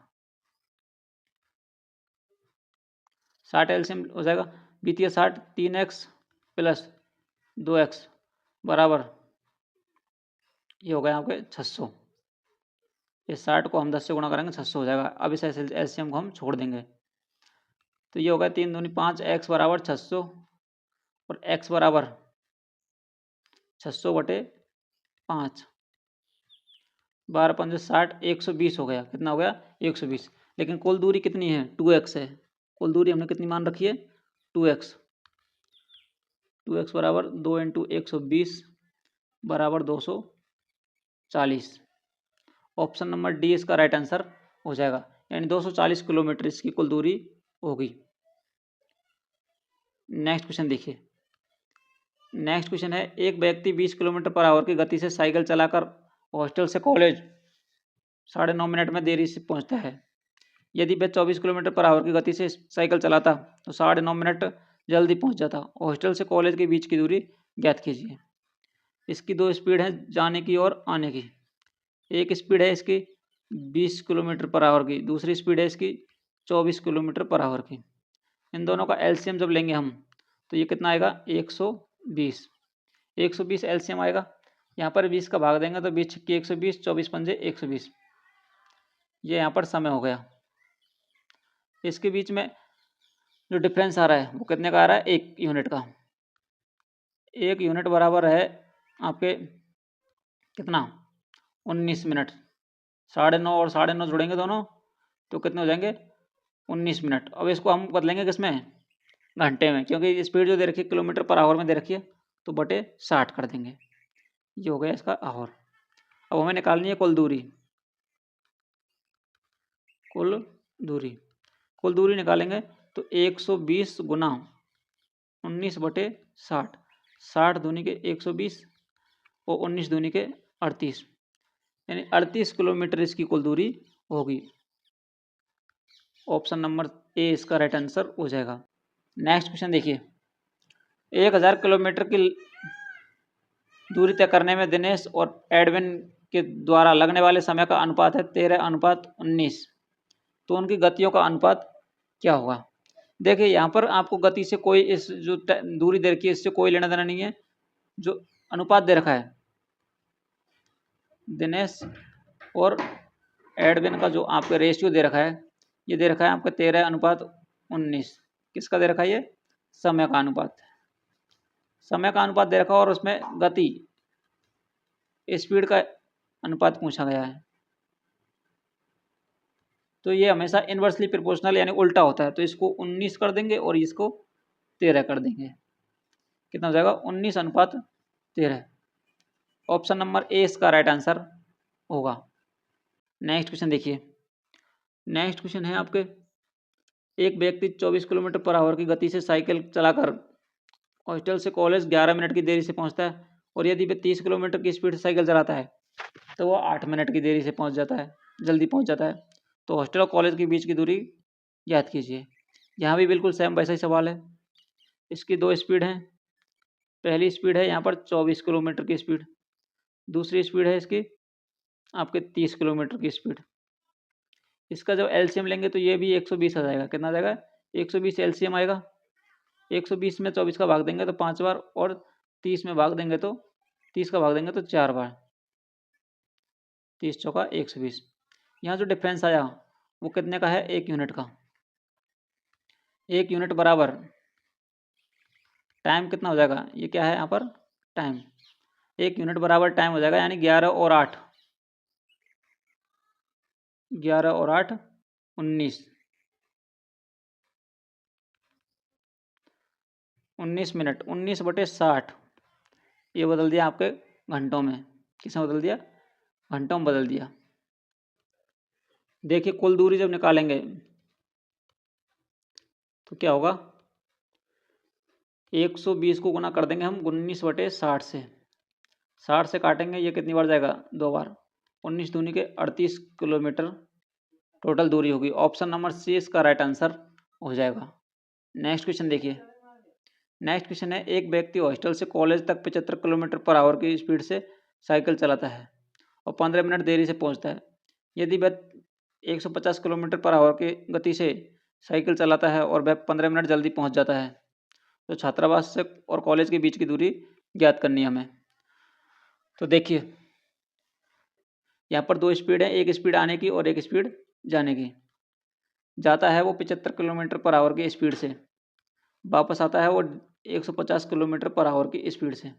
एलसीएम हो जाएगा, बीतिया 60 3x प्लस 2x बराबर ये हो गया आपके 600। ये 60 को हम 10 से गुणा करेंगे 600 हो जाएगा। अब इस एलसीएम को हम छोड़ देंगे तो ये हो गया 3 दूनी 5, x बराबर 600 और x बराबर 600/5, 12 5 60, 120 हो गया। कितना हो गया 120। लेकिन कुल दूरी कितनी है 2x है, कुल दूरी हमने कितनी मान रखी है 2x। 2x बराबर 2 × 120 बराबर 240। ऑप्शन नंबर डी इसका राइट आंसर हो जाएगा, यानी 240 किलोमीटर इसकी कुल दूरी होगी। नेक्स्ट क्वेश्चन देखिए, नेक्स्ट क्वेश्चन है एक व्यक्ति 20 किलोमीटर पर आवर की गति से साइकिल चलाकर हॉस्टल से कॉलेज 9.5 मिनट में देरी से पहुंचता है। यदि वह 24 किलोमीटर पर आवर की गति से साइकिल चलाता तो 9.5 मिनट जल्दी पहुंच जाता। हॉस्टल से कॉलेज के बीच की दूरी ज्ञात कीजिए। इसकी 2 स्पीड है जाने की और आने की। एक स्पीड है इसकी 20 किलोमीटर पर आवर की, दूसरी स्पीड है इसकी 24 किलोमीटर पर आवर की। इन दोनों का एलसीएम जब लेंगे हम तो ये कितना आएगा 120। 120 एलसीएम आएगा, यहाँ पर 20 का भाग देंगे तो 20 छक्के 120, 24 पंजे 120। ये यहाँ पर समय हो गया। इसके बीच में जो डिफरेंस आ रहा है वो कितने का आ रहा है 1 यूनिट का। 1 यूनिट बराबर है आपके कितना 19 मिनट। 9.5 और 9.5 जोड़ेंगे दोनों तो कितने हो जाएंगे 19 मिनट। अब इसको हम बदलेंगे किसमें घंटे में, क्योंकि स्पीड जो दे रखी है किलोमीटर पर आवर में दे रखी है तो बटे 60 कर देंगे। ये हो गया इसका आवर। अब हमें निकालनी है कुल दूरी। कुल दूरी निकालेंगे तो 120 गुना 19/60, 60 दूनी के 120 और 19 दूनी के 38, यानी 38 किलोमीटर इसकी कुल दूरी होगी। ऑप्शन नंबर ए इसका राइट आंसर हो जाएगा। नेक्स्ट क्वेश्चन देखिए, 1000 किलोमीटर की दूरी तय करने में दिनेश और एडविन के द्वारा लगने वाले समय का अनुपात है 13:19। तो उनकी गतियों का अनुपात क्या होगा। देखिए यहाँ पर आपको गति से कोई इस जो दूरी दे रखी है इससे कोई लेना देना नहीं है। जो अनुपात दे रखा है दिनेश और एडविन का जो आपका रेशियो दे रखा है ये दे रखा है आपका 13:19। किसका दे रखा है ये समय का अनुपात, समय का अनुपात दे रखा है और उसमें गति स्पीड का अनुपात पूछा गया है। तो ये हमेशा इन्वर्सली प्रोपोर्शनल यानी उल्टा होता है। तो इसको 19 कर देंगे और इसको 13 कर देंगे। कितना हो जाएगा 19:13। ऑप्शन नंबर ए इसका राइट आंसर होगा। नेक्स्ट क्वेश्चन देखिए। नेक्स्ट क्वेश्चन है आपके, एक व्यक्ति 24 किलोमीटर पर आवर की गति से साइकिल चलाकर हॉस्टल से कॉलेज 11 मिनट की देरी से पहुंचता है, और यदि वह 30 किलोमीटर की स्पीड से साइकिल चलाता है तो वो 8 मिनट की देरी से पहुंच जाता है, जल्दी पहुंच जाता है। तो हॉस्टल और कॉलेज के बीच की दूरी याद कीजिए। यहाँ भी बिल्कुल सेम वैसा ही सवाल है। इसकी दो स्पीड हैं। पहली स्पीड है यहाँ पर 24 किलोमीटर की स्पीड, दूसरी स्पीड है इसकी आपके 30 किलोमीटर की स्पीड। इसका जब एलसीएम लेंगे तो ये भी 120 आ जाएगा। कितना आ जाएगा 120 एलसीएम आएगा। 120 में 24 का भाग देंगे तो 5 बार, और 30 में भाग देंगे तो 30 का भाग देंगे तो 4 बार। 30 चौका 120। यहाँ जो डिफरेंस आया वो कितने का है 1 यूनिट का। 1 यूनिट बराबर टाइम कितना हो जाएगा, ये क्या है यहाँ पर टाइम। 1 यूनिट बराबर टाइम हो जाएगा यानी 11 और 8 19 मिनट। 19/60 ये बदल दिया आपके घंटों में। किसमें बदल दिया, घंटों में बदल दिया। देखिए कुल दूरी जब निकालेंगे तो क्या होगा, 120 को गुना कर देंगे हम 19/60 से। 60 से काटेंगे ये कितनी बार जाएगा 2 बार। 19 दूनी के 38 किलोमीटर टोटल दूरी होगी। ऑप्शन नंबर सी इसका राइट आंसर हो जाएगा। नेक्स्ट क्वेश्चन देखिए। नेक्स्ट क्वेश्चन है, एक व्यक्ति हॉस्टल से कॉलेज तक 75 किलोमीटर पर आवर की स्पीड से साइकिल चलाता है और 15 मिनट देरी से पहुंचता है। यदि वह 150 किलोमीटर पर आवर की गति से साइकिल चलाता है और वह 15 मिनट जल्दी पहुंच जाता है, तो छात्रावास से और कॉलेज के बीच की दूरी ज्ञात करनी है हमें। तो देखिए यहाँ पर दो स्पीड है, एक स्पीड आने की और एक स्पीड जाने की। जाता है वो 75 किलोमीटर पर आवर की स्पीड से, वापस आता है वो 150 किलोमीटर पर आवर की स्पीड से।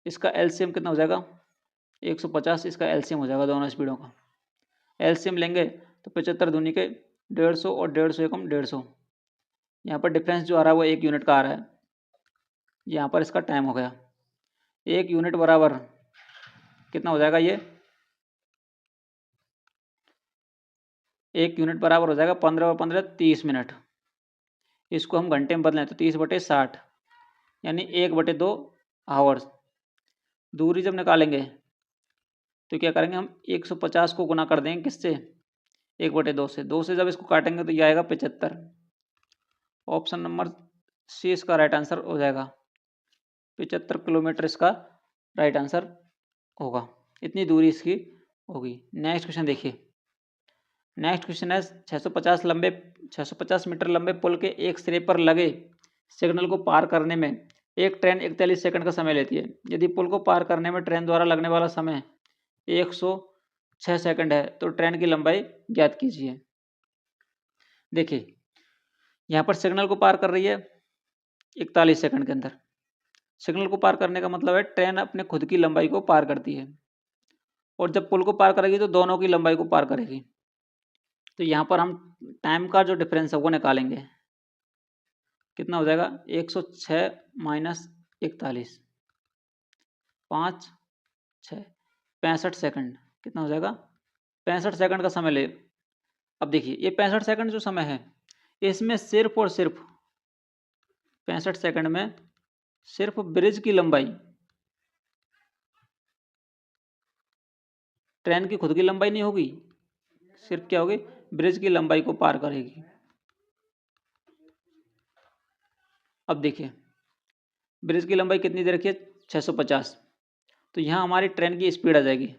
इसका एलसीएम कितना हो जाएगा 150, इसका एलसीएम हो जाएगा दोनों स्पीडों का। एलसीएम लेंगे तो 75 दूनी के 150 और 150 एकम 150। यहाँ पर डिफरेंस जो आ रहा है वो 1 यूनिट का आ रहा है। यहाँ पर इसका टाइम हो गया 1 यूनिट बराबर कितना हो जाएगा, ये 1 यूनिट बराबर हो जाएगा 15 और 15 30 मिनट। इसको हम घंटे में बदलें तो 30/60 यानी 1/2 आवर्स। दूरी जब निकालेंगे तो क्या करेंगे हम 150 को गुना कर देंगे किससे 1/2 से। 2 से जब इसको काटेंगे तो ये आएगा 75। ऑप्शन नंबर सी इसका राइट आंसर हो जाएगा। 75 किलोमीटर इसका राइट आंसर होगा। इतनी दूरी इसकी होगी। नेक्स्ट क्वेश्चन देखिए। नेक्स्ट क्वेश्चन है 650 मीटर लंबे पुल के एक सिरे पर लगे सिग्नल को पार करने में एक ट्रेन 41 सेकंड का समय लेती है। यदि पुल को पार करने में ट्रेन द्वारा लगने वाला समय 106 सेकंड है तो ट्रेन की लंबाई ज्ञात कीजिए। देखिए यहाँ पर सिग्नल को पार कर रही है 41 सेकंड के अंदर। सिग्नल को पार करने का मतलब है ट्रेन अपने खुद की लंबाई को पार करती है, और जब पुल को पार करेगी तो दोनों की लंबाई को पार करेगी। तो यहाँ पर हम टाइम का जो डिफरेंस है वो निकालेंगे। कितना हो जाएगा 106 माइनस 41 5 6 65 सेकंड। कितना हो जाएगा 65 सेकंड का समय ले। अब देखिए ये 65 सेकंड जो समय है इसमें सिर्फ और सिर्फ 65 सेकंड में सिर्फ ब्रिज की लंबाई, ट्रेन की खुद की लंबाई नहीं होगी, सिर्फ क्या होगी ब्रिज की लंबाई को पार करेगी। अब देखिए ब्रिज की लंबाई कितनी दे रखी है 650, तो यहाँ हमारी ट्रेन की स्पीड आ जाएगी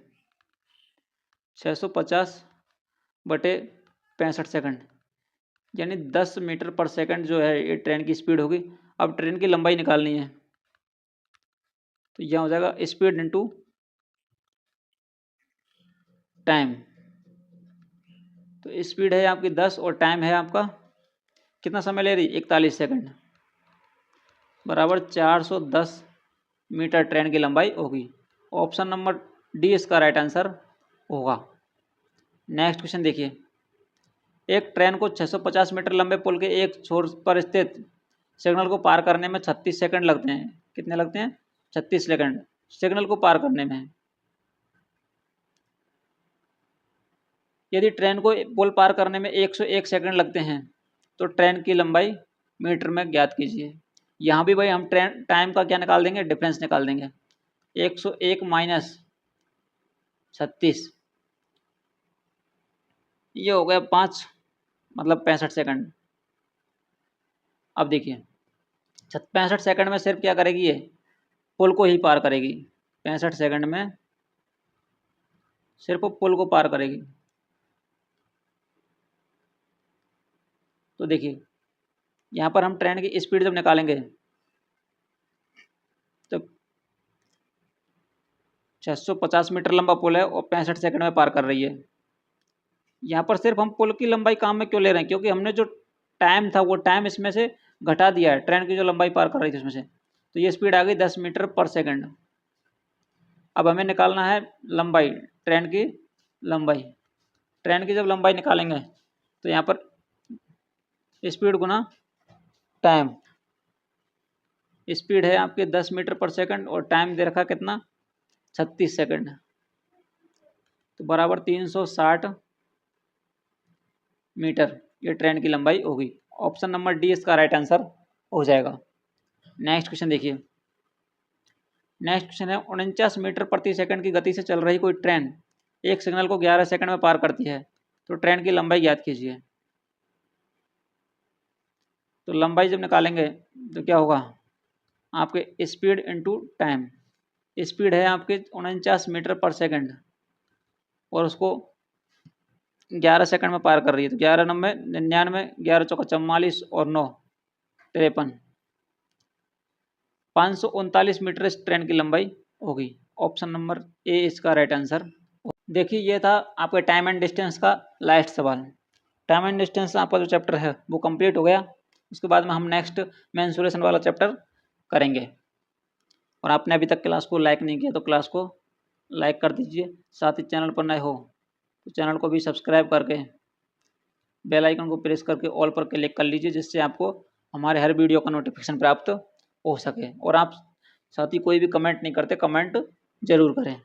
650/65 सेकंड यानी 10 मीटर पर सेकंड जो है ये ट्रेन की स्पीड होगी। अब ट्रेन की लंबाई निकालनी है तो यहाँ हो जाएगा स्पीड इनटू टाइम। तो स्पीड है आपकी 10 और टाइम है आपका कितना समय ले रही 41 सेकंड, बराबर 410 मीटर ट्रेन की लंबाई होगी। ऑप्शन नंबर डी इसका राइट आंसर होगा। नेक्स्ट क्वेश्चन देखिए। एक ट्रेन को 650 मीटर लंबे पुल के एक छोर पर स्थित सिग्नल को पार करने में 36 सेकंड लगते हैं। कितने लगते हैं? 36 सेकंड सिग्नल को पार करने में। यदि ट्रेन को पुल पार करने में 101 सेकंड लगते हैं तो ट्रेन की लंबाई मीटर में ज्ञात कीजिए। यहाँ भी भाई हम ट्रेन टाइम का क्या निकाल देंगे? डिफरेंस निकाल देंगे। 101 माइनस 36, ये हो गया 5, मतलब 65 सेकंड। अब देखिए 65 सेकंड में सिर्फ क्या करेगी? ये पुल को ही पार करेगी। 65 सेकंड में सिर्फ पुल को पार करेगी। तो देखिए यहाँ पर हम ट्रेन की स्पीड जब निकालेंगे तो 650 मीटर लंबा पुल है और 65 सेकंड में पार कर रही है। यहाँ पर सिर्फ हम पुल की लंबाई काम में क्यों ले रहे हैं? क्योंकि हमने जो टाइम था वो टाइम इसमें से घटा दिया है, ट्रेन की जो लंबाई पार कर रही थी उसमें से। तो ये स्पीड आ गई 10 मीटर पर सेकंड। अब हमें निकालना है लंबाई, ट्रेन की लंबाई। ट्रेन की जब लंबाई निकालेंगे तो यहाँ पर स्पीड गुना टाइम। स्पीड है आपके 10 मीटर पर सेकंड और टाइम दे रखा कितना? 36 सेकंड। तो बराबर 360 मीटर ये ट्रेन की लंबाई होगी। ऑप्शन नंबर डी इसका राइट आंसर हो जाएगा। नेक्स्ट क्वेश्चन देखिए। नेक्स्ट क्वेश्चन है 49 मीटर प्रति सेकंड की गति से चल रही कोई ट्रेन एक सिग्नल को 11 सेकंड में पार करती है तो ट्रेन की लंबाई ज्ञात कीजिए। तो लंबाई जब निकालेंगे तो क्या होगा? आपके स्पीड इनटू टाइम। स्पीड है आपके 49 मीटर पर सेकंड और उसको 11 सेकंड में पार कर रही है। तो 11 9 99, 11 चौका 44 और 9 53, 539 मीटर इस ट्रेन की लंबाई होगी। ऑप्शन नंबर ए इसका राइट आंसर। देखिए ये था आपके टाइम एंड डिस्टेंस का लास्ट सवाल। टाइम एंड डिस्टेंस आपका जो चैप्टर है वो कंप्लीट हो गया। उसके बाद में हम नेक्स्ट मेंसुरेशन वाला चैप्टर करेंगे। और आपने अभी तक क्लास को लाइक नहीं किया तो क्लास को लाइक कर दीजिए। साथ ही चैनल पर नए हो तो चैनल को भी सब्सक्राइब करके बेल आइकन को प्रेस करके ऑल पर क्लिक कर लीजिए, जिससे आपको हमारे हर वीडियो का नोटिफिकेशन प्राप्त हो सके। और आप साथ ही कोई भी कमेंट नहीं करते, कमेंट जरूर करें।